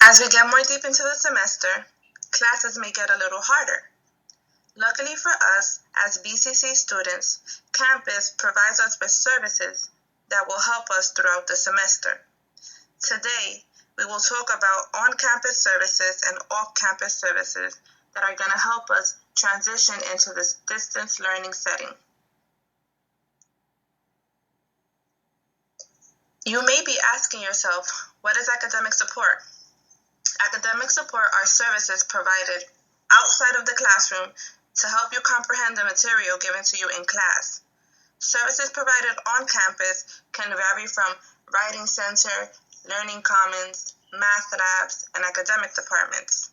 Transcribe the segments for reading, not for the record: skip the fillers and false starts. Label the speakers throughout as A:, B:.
A: As we get more deep into the semester, classes may get a little harder. Luckily for us, as BCC students, campus provides us with services that will help us throughout the semester. Today, we will talk about on-campus services and off-campus services that are going to help us transition into this distance learning setting. You may be asking yourself, what is academic support? Academic support are services provided outside of the classroom to help you comprehend the material given to you in class. Services provided on campus can vary from writing center, learning commons, math labs, and academic departments.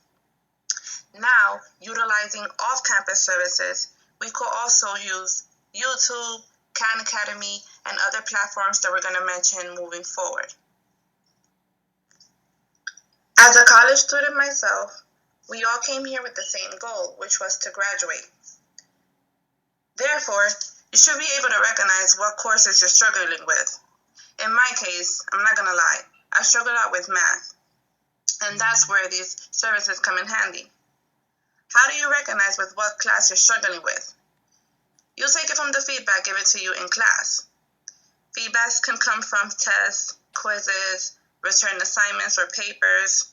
A: Now, utilizing off-campus services, we could also use YouTube, Khan Academy, and other platforms that we're going to mention moving forward. As a college student myself, we all came here with the same goal, which was to graduate. Therefore, you should be able to recognize what courses you're struggling with. In my case, I'm not going to lie, I struggle out with math, and that's where these services come in handy. How do you recognize with what class you're struggling with? You'll take it from the feedback given to you in class. Feedbacks can come from tests, quizzes, return assignments or papers,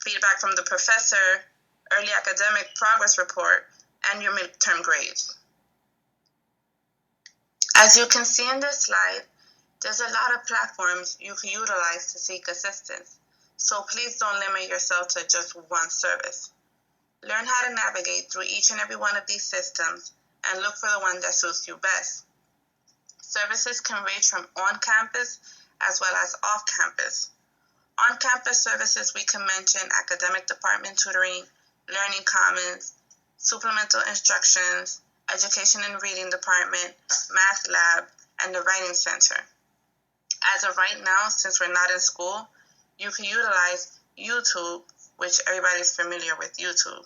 A: feedback from the professor, early academic progress report, and your midterm grades. As you can see in this slide, there's a lot of platforms you can utilize to seek assistance, so please don't limit yourself to just one service. Learn how to navigate through each and every one of these systems and look for the one that suits you best. Services can range from on-campus as well as off-campus. On-campus services, we can mention academic department tutoring, learning commons, supplemental instructions, education and reading department, math lab, and the writing center. As of right now, since we're not in school, you can utilize YouTube, which everybody's familiar with YouTube,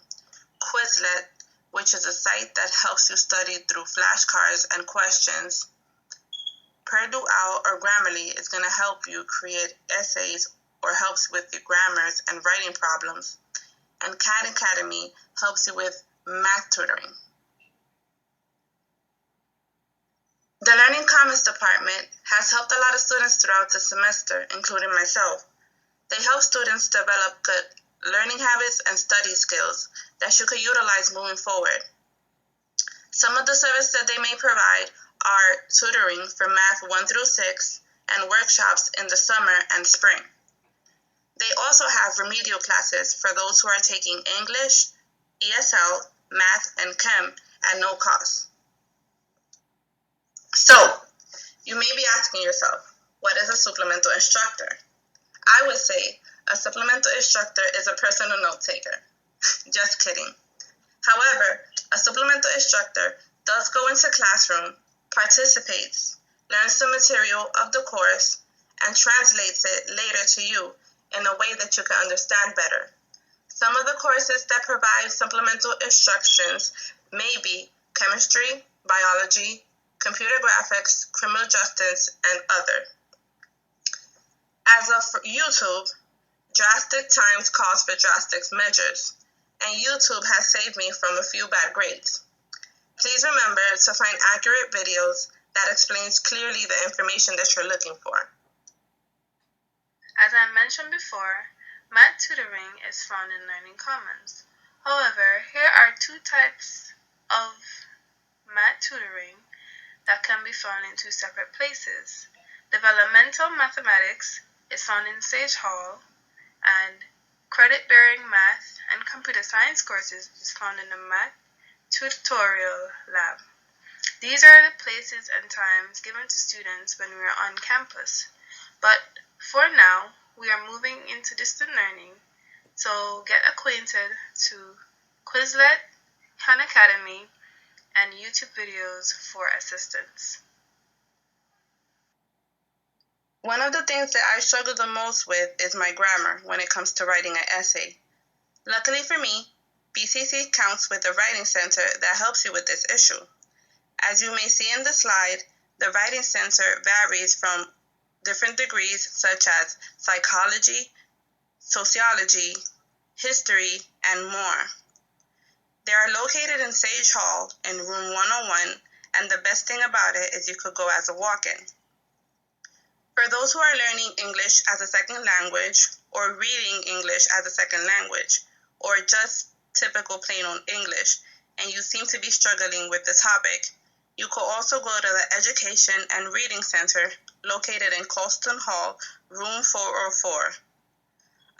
A: Quizlet, which is a site that helps you study through flashcards and questions. Purdue OWL or Grammarly is going to help you create essays or helps with your grammars and writing problems. And Khan Academy helps you with math tutoring. The Learning Commons department has helped a lot of students throughout the semester, including myself. They help students develop good learning habits and study skills that you could utilize moving forward. Some of the services that they may provide are tutoring for math 1 through 6 and workshops in the summer and spring. They also have remedial classes for those who are taking English, ESL, math, and chem at no cost. So, you may be asking yourself, what is a supplemental instructor? I would say a supplemental instructor is a personal note taker. Just kidding. However, a supplemental instructor does go into classroom, participates, learns the material of the course, and translates it later to you in a way that you can understand better. Some of the courses that provide supplemental instructions may be chemistry, biology, computer graphics, criminal justice, and other. As of YouTube, drastic times calls for drastic measures, and YouTube has saved me from a few bad grades. Please remember to find accurate videos that explains clearly the information that you're looking for. As I mentioned before, math tutoring is found in Learning Commons. However, here are two types of math tutoring that can be found in two separate places. Developmental mathematics is found in Sage Hall, and credit-bearing math and computer science courses is found in the Math Tutorial Lab. These are the places and times given to students when we are on campus. But for now, we are moving into distant learning, so get acquainted to Quizlet, Khan Academy, and YouTube videos for assistance. One of the things that I struggle the most with is my grammar when it comes to writing an essay. Luckily for me, BCC counts with a writing center that helps you with this issue. As you may see in the slide, the writing center varies from different degrees such as psychology, sociology, history, and more. They are located in Sage Hall in room 101, and the best thing about it is you could go as a walk-in. For those who are learning English as a second language, or reading English as a second language, or just typical plain old English, and you seem to be struggling with the topic, you could also go to the Education and Reading Center located in Colston Hall, room 404.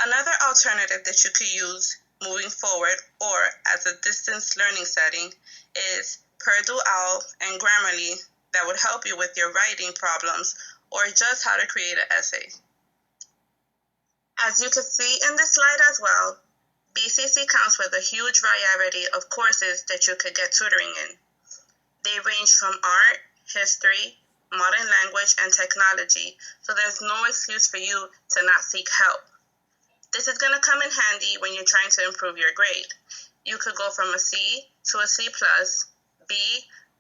A: Another alternative that you could use moving forward or as a distance learning setting is Purdue OWL and Grammarly that would help you with your writing problems or just how to create an essay. As you can see in this slide as well, BCC counts with a huge variety of courses that you could get tutoring in. They range from art, history, modern language, and technology, so there's no excuse for you to not seek help. This is going to come in handy when you're trying to improve your grade. You could go from a C to a C+, B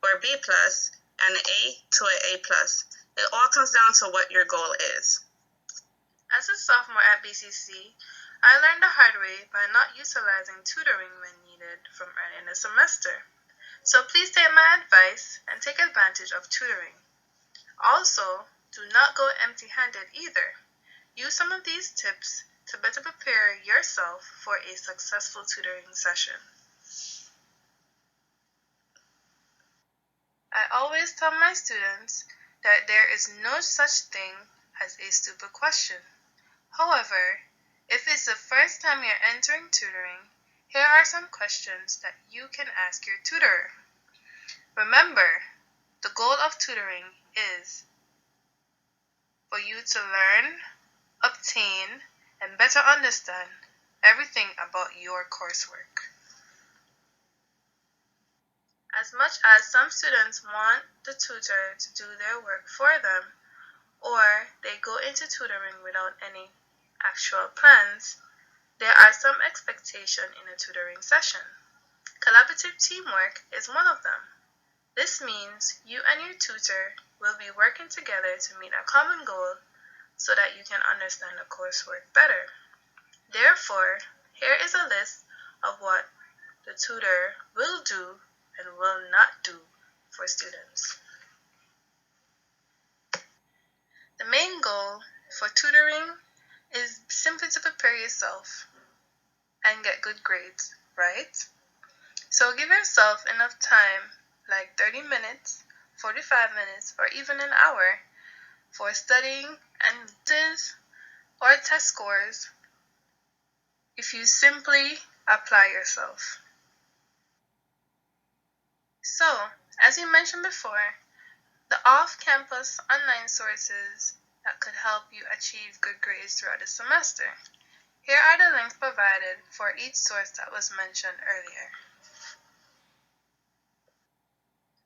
A: or B+, and an A to an A+. It all comes down to what your goal is.
B: As a sophomore at BCC, I learned the hard way by not utilizing tutoring when needed from early in the semester. So please take my advice and take advantage of tutoring. Also, do not go empty-handed either. Use some of these tips to better prepare yourself for a successful tutoring session. I always tell my students that there is no such thing as a stupid question. However, if it's the first time you're entering tutoring, here are some questions that you can ask your tutor. Remember, the goal of tutoring is for you to learn, obtain, and better understand everything about your coursework. As much as some students want the tutor to do their work for them, or they go into tutoring without any actual plans, there are some expectations in a tutoring session. Collaborative teamwork is one of them. This means you and your tutor will be working together to meet a common goal so that you can understand the coursework better. Therefore, here is a list of what the tutor will do and will not do for students. The main goal for tutoring is simply to prepare yourself and get good grades, right? So give yourself enough time, like 30 minutes, 45 minutes, or even an hour for studying and quizzes or test scores if you simply apply yourself. So, as we mentioned before, the off-campus online sources that could help you achieve good grades throughout the semester. Here are the links provided for each source that was mentioned earlier.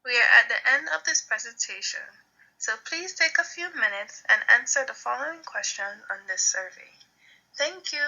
B: We are at the end of this presentation, so please take a few minutes and answer the following questions on this survey. Thank you.